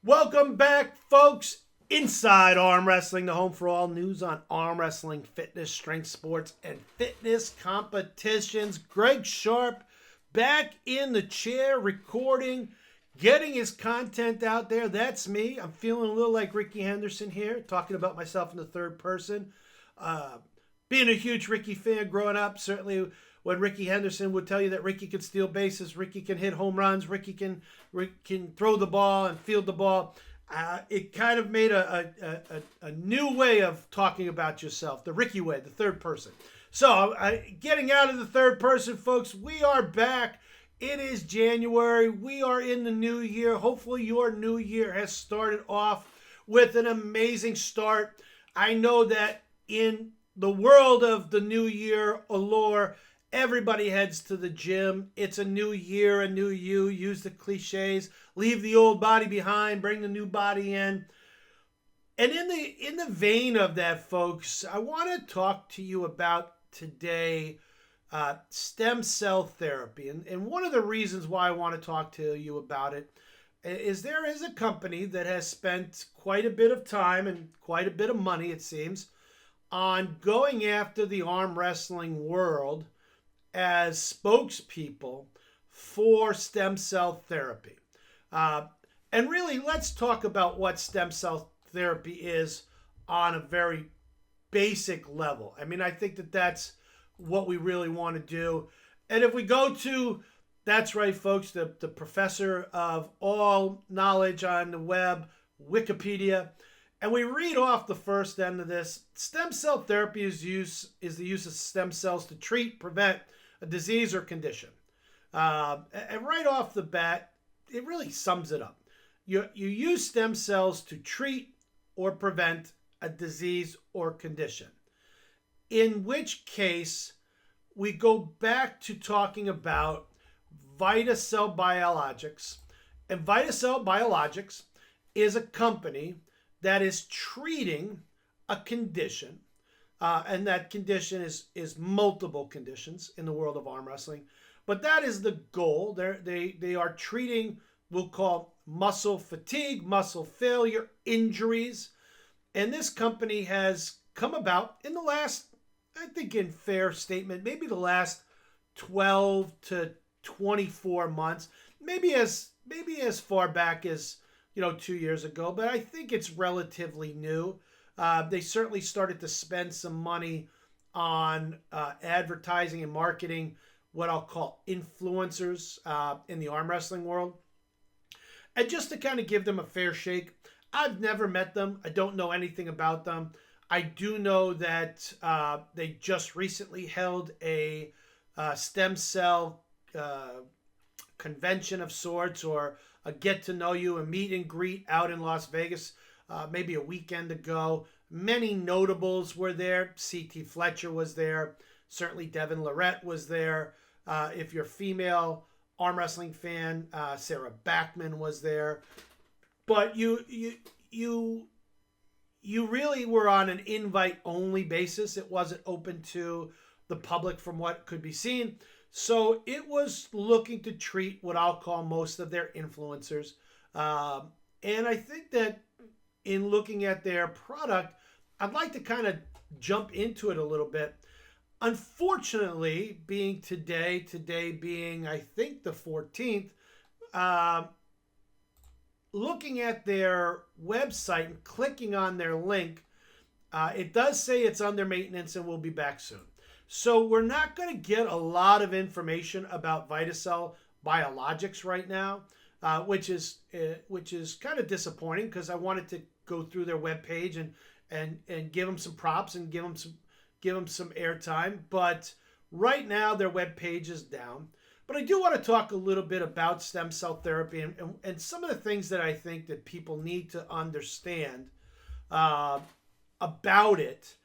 Welcome back, folks. Inside Arm Wrestling, the home for all news on arm wrestling, fitness, strength sports, and fitness competitions. Greg Sharp back in the chair, recording, getting his content out there. That's me. I'm feeling a little like Ricky Henderson here, talking about myself in the third person. Being a huge Ricky fan growing up, certainly when Ricky Henderson would tell you that Ricky could steal bases, Ricky can hit home runs, Ricky can throw the ball and field the ball. It kind of made a new way of talking about yourself, the Ricky way, the third person. So getting out of the third person, folks, we are back. It is January. We are in the new year. Hopefully your new year has started off with an amazing start. I know that in the world of the new year allure, everybody heads to the gym. It's a new year, a new you. Use the cliches. Leave the old body behind. Bring the new body in. And in the vein of that, folks, I want to talk to you about today stem cell therapy. And one of the reasons why I want to talk to you about it is there is a company that has spent quite a bit of time and quite a bit of money, it seems, on going after the arm wrestling world as spokespeople for stem cell therapy. And really, let's talk about what stem cell therapy is on a very basic level. I mean, I think that that's what we really want to do. And if we go to, that's right, folks, the professor of all knowledge on the web, Wikipedia, and we read off the first end of this, stem cell therapy is the use of stem cells to treat, prevent a disease or condition. And right off the bat, it really sums it up. You use stem cells to treat or prevent a disease or condition. In which case, we go back to talking about VitaCell Biologics. And VitaCell Biologics is a company that is treating a condition. And that condition is multiple conditions in the world of arm wrestling. But that is the goal. They are treating, we'll call muscle fatigue, muscle failure, injuries. And this company has come about in the last, I think in fair statement, maybe the last 12 to 24 months, maybe as far back as 2 years ago, but I think it's relatively new. They certainly started to spend some money on advertising and marketing, what I'll call influencers in the arm wrestling world. And just to kind of give them a fair shake, I've never met them. I don't know anything about them. I do know that they just recently held a stem cell convention of sorts, or a get to know you, a meet and greet out in Las Vegas, maybe a weekend ago. Many notables were there. C.T. Fletcher was there. Certainly Devin Lorette was there. If you're a female arm wrestling fan, Sarah Backman was there. But you really were on an invite-only basis. It wasn't open to the public from what could be seen. So it was looking to treat what I'll call most of their influencers. And I think that in looking at their product, I'd like to kind of jump into it a little bit. Unfortunately, being today being, I think, the 14th, looking at their website and clicking on their link, it does say it's under maintenance and will be back soon. So we're not going to get a lot of information about VitaCell Biologics right now, which is kind of disappointing, because I wanted to go through their webpage and give them some props and give them some airtime. But right now their webpage is down. But I do want to talk a little bit about stem cell therapy and some of the things that I think that people need to understand about it,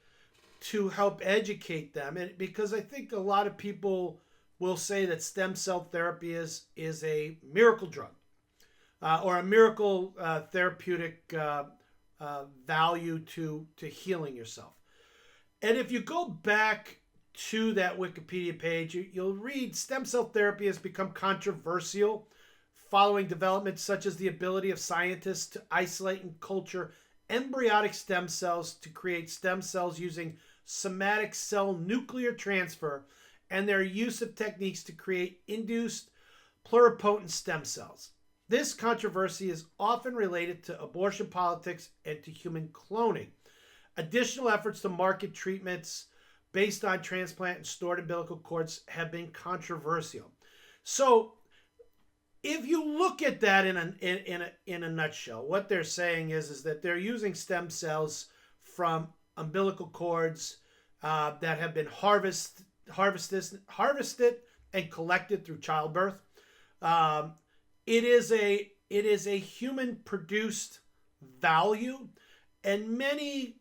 to help educate them. And because I think a lot of people will say that stem cell therapy is a miracle drug, or a miracle therapeutic value to healing yourself. And if you go back to that Wikipedia page, you'll read stem cell therapy has become controversial following developments such as the ability of scientists to isolate and culture embryonic stem cells to create stem cells using somatic cell nuclear transfer, and their use of techniques to create induced pluripotent stem cells. This controversy is often related to abortion politics and to human cloning. Additional efforts to market treatments based on transplant and stored umbilical cords have been controversial. So, if you look at that in a nutshell, what they're saying is that they're using stem cells from umbilical cords that have been harvested and collected through childbirth. It is a human produced value, and many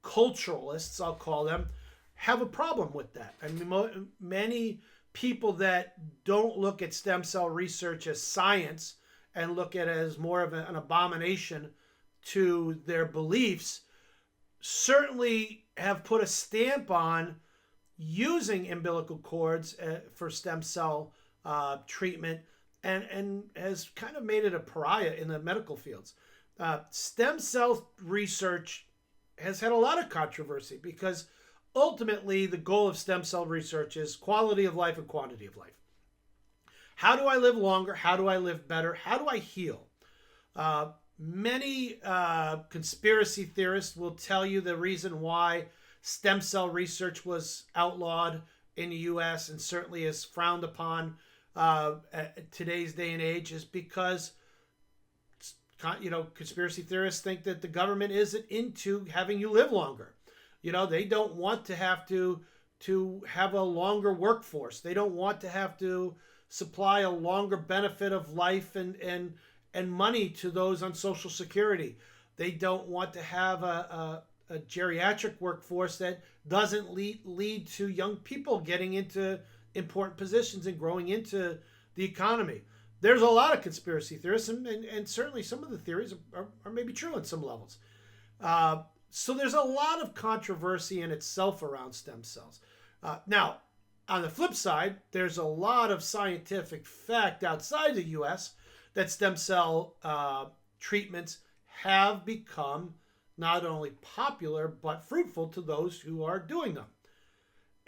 culturalists, I'll call them, have a problem with that. I mean, many people that don't look at stem cell research as science and look at it as more of an abomination to their beliefs certainly have put a stamp on using umbilical cords for stem cell treatment and has kind of made it a pariah in the medical fields. Stem cell research has had a lot of controversy because ultimately the goal of stem cell research is quality of life and quantity of life. How do I live longer? How do I live better? How do I heal? Many conspiracy theorists will tell you the reason why stem cell research was outlawed in the U.S. and certainly is frowned upon at today's day and age is because conspiracy theorists think that the government isn't into having you live longer. They don't want to have to have a longer workforce. They don't want to have to supply a longer benefit of life and money to those on Social Security. They don't want to have a geriatric workforce that doesn't lead to young people getting into important positions and growing into the economy. There's a lot of conspiracy theorists, and certainly some of the theories are maybe true on some levels. So there's a lot of controversy in itself around stem cells. Now, on the flip side, there's a lot of scientific fact outside the U.S. that stem cell treatments have become not only popular, but fruitful to those who are doing them.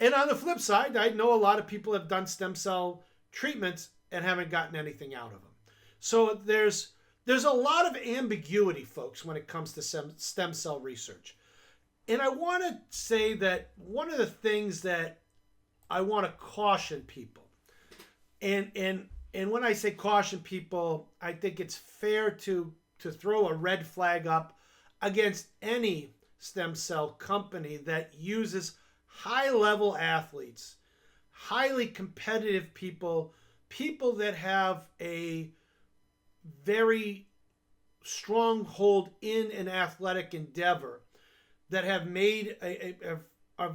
And on the flip side, I know a lot of people have done stem cell treatments and haven't gotten anything out of them. So there's a lot of ambiguity, folks, when it comes to stem cell research. And I want to say that one of the things that I want to caution people, and when I say caution people, I think it's fair to throw a red flag up against any stem cell company that uses high-level athletes, highly competitive people that have a very strong hold in an athletic endeavor, that have made a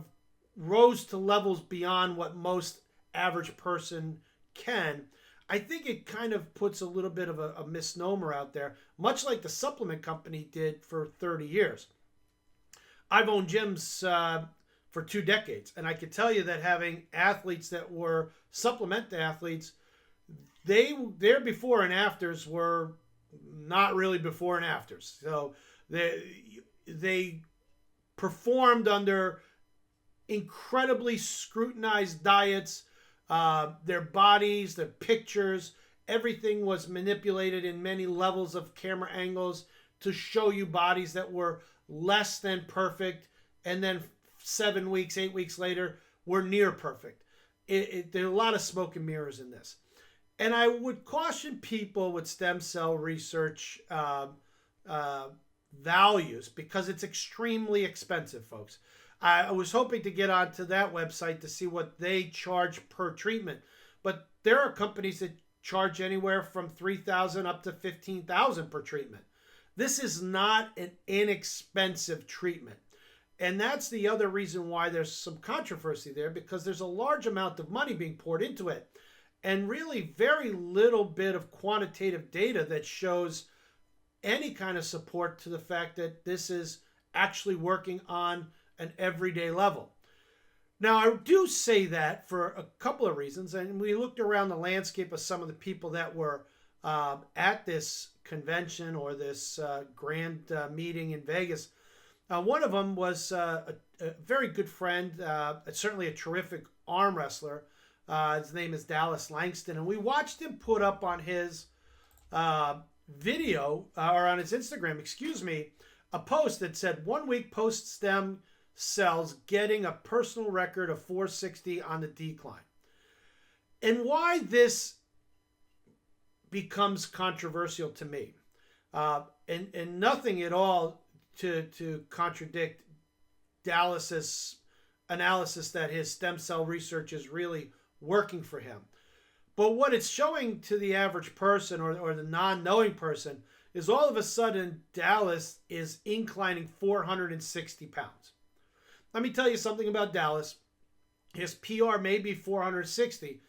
rose to levels beyond what most average person can. I think it kind of puts a little bit of a misnomer out there, much like the supplement company did for 30 years. I've owned gyms for 2 decades, and I can tell you that having athletes that were supplement athletes, their before and afters were not really before and afters. So they performed under incredibly scrutinized diets. Their bodies, their pictures, everything was manipulated in many levels of camera angles to show you bodies that were less than perfect, and then 7 weeks, 8 weeks later were near perfect. There are a lot of smoke and mirrors in this. And I would caution people with stem cell research values, because it's extremely expensive, folks. I was hoping to get onto that website to see what they charge per treatment, but there are companies that charge anywhere from $3,000 up to $15,000 per treatment. This is not an inexpensive treatment. And that's the other reason why there's some controversy there, because there's a large amount of money being poured into it, and really very little bit of quantitative data that shows any kind of support to the fact that this is actually working on an everyday level. Now, I do say that for a couple of reasons, and we looked around the landscape of some of the people that were at this convention or this grand meeting in Vegas. One of them was a very good friend, certainly a terrific arm wrestler. His name is Dallas Langston, and we watched him put up on his video, or on his Instagram, excuse me, a post that said 1 week post stem cells getting a personal record of 460 on the decline. And why this becomes controversial to me, and nothing at all to contradict Dallas's analysis that his stem cell research is really working for him. But what it's showing to the average person or the non-knowing person is all of a sudden Dallas is inclining 460 pounds. Let me tell you something about Dallas. His PR may be 460,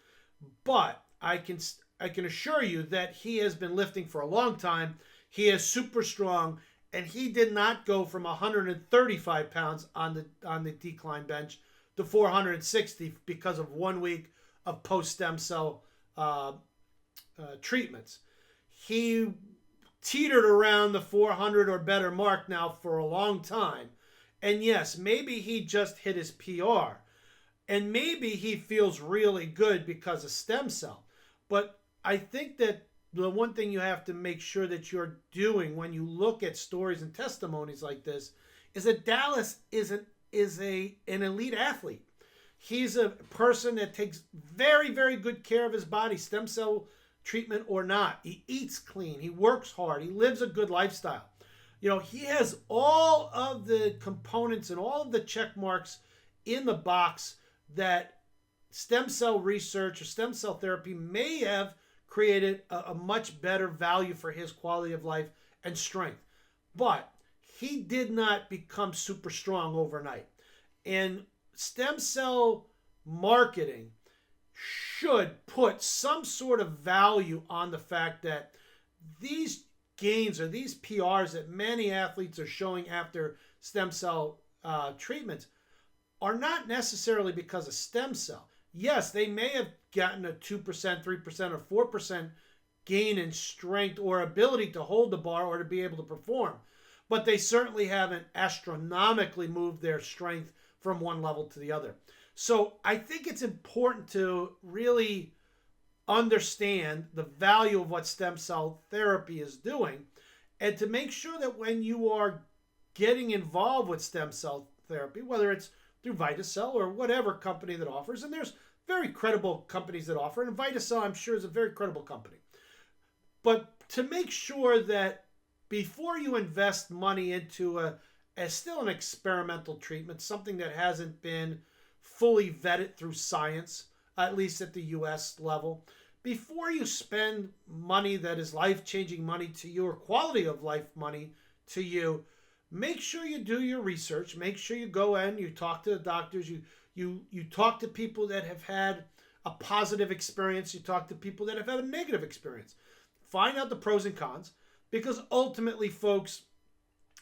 but I can assure you that he has been lifting for a long time. He is super strong, and he did not go from 135 pounds on the decline bench to 460 because of 1 week of post-stem cell treatments. He teetered around the 400 or better mark now for a long time. And yes, maybe he just hit his PR. And maybe he feels really good because of stem cell. But I think that the one thing you have to make sure that you're doing when you look at stories and testimonies like this is that Dallas is an elite athlete. He's a person that takes very, very good care of his body, stem cell treatment or not. He eats clean. He works hard. He lives a good lifestyle. He has all of the components and all of the check marks in the box that stem cell research or stem cell therapy may have created a much better value for his quality of life and strength. But he did not become super strong overnight. And stem cell marketing should put some sort of value on the fact that these gains or these PRs that many athletes are showing after stem cell treatments are not necessarily because of stem cell. Yes, they may have gotten a 2%, 3%, or 4% gain in strength or ability to hold the bar or to be able to perform, but they certainly haven't astronomically moved their strength from one level to the other. So I think it's important to really understand the value of what stem cell therapy is doing, and to make sure that when you are getting involved with stem cell therapy, whether it's through VitaCell or whatever company that offers, and there's very credible companies that offer, and VitaCell I'm sure is a very credible company, but to make sure that before you invest money into still an experimental treatment, something that hasn't been fully vetted through science, at least at the US level, before you spend money that is life-changing money to you or quality of life money to you, make sure you do your research. Make sure you go in, you talk to the doctors, you talk to people that have had a positive experience, you talk to people that have had a negative experience. Find out the pros and cons, because ultimately, folks,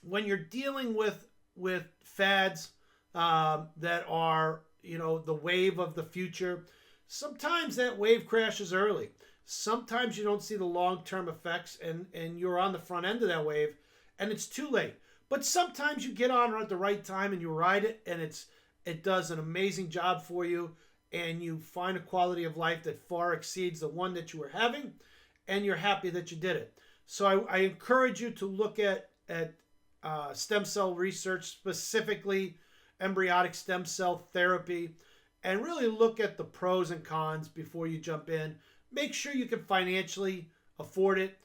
when you're dealing with fads that are, the wave of the future, sometimes that wave crashes early. Sometimes you don't see the long-term effects, and you're on the front end of that wave, and it's too late. But sometimes you get on at the right time and you ride it, and it does an amazing job for you, and you find a quality of life that far exceeds the one that you were having, and you're happy that you did it. So I encourage you to look at stem cell research, specifically embryonic stem cell therapy, and really look at the pros and cons before you jump in. Make sure you can financially afford it.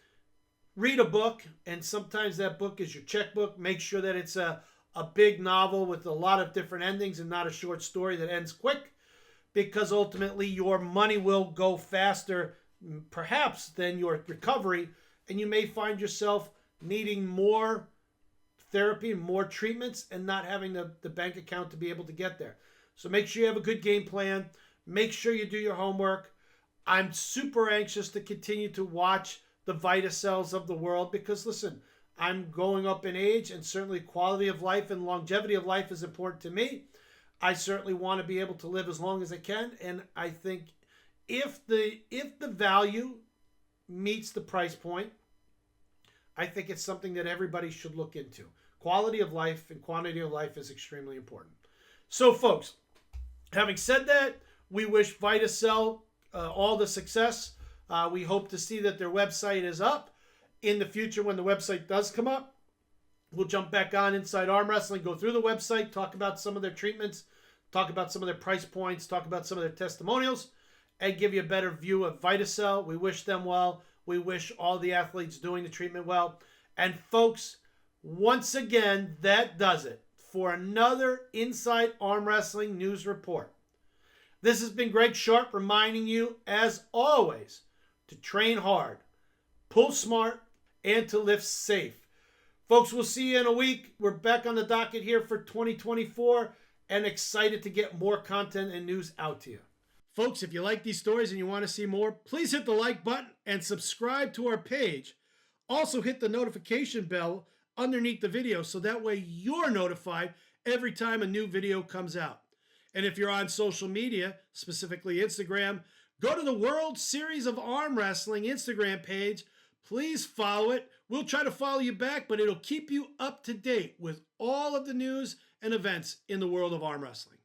Read a book, and sometimes that book is your checkbook. Make sure that it's a big novel with a lot of different endings and not a short story that ends quick, because ultimately your money will go faster, perhaps, than your recovery, and you may find yourself needing more therapy and more treatments and not having the bank account to be able to get there. So make sure you have a good game plan. Make sure you do your homework. I'm super anxious to continue to watch the VitaCells of the world, because listen, I'm going up in age, and certainly quality of life and longevity of life is important to me. I certainly want to be able to live as long as I can, and I think if the value meets the price point, I think it's something that everybody should look into. Quality of life and quantity of life is extremely important. So, folks, having said that, we wish VitaCell all the success. We hope to see that their website is up. In the future, when the website does come up, we'll jump back on Inside Arm Wrestling, go through the website, talk about some of their treatments, talk about some of their price points, talk about some of their testimonials, and give you a better view of VitaCell. We wish them well. We wish all the athletes doing the treatment well. And folks, once again, that does it for another Inside Arm Wrestling news report. This has been Greg Sharp reminding you, as always, to train hard, pull smart, and to lift safe. Folks, we'll see you in a week. We're back on the docket here for 2024 and excited to get more content and news out to you. Folks, if you like these stories and you want to see more, please hit the like button and subscribe to our page. Also hit the notification bell underneath the video so that way you're notified every time a new video comes out. And if you're on social media, specifically Instagram, go to the World Series of Arm Wrestling Instagram page. Please follow it. We'll try to follow you back, but it'll keep you up to date with all of the news and events in the world of arm wrestling.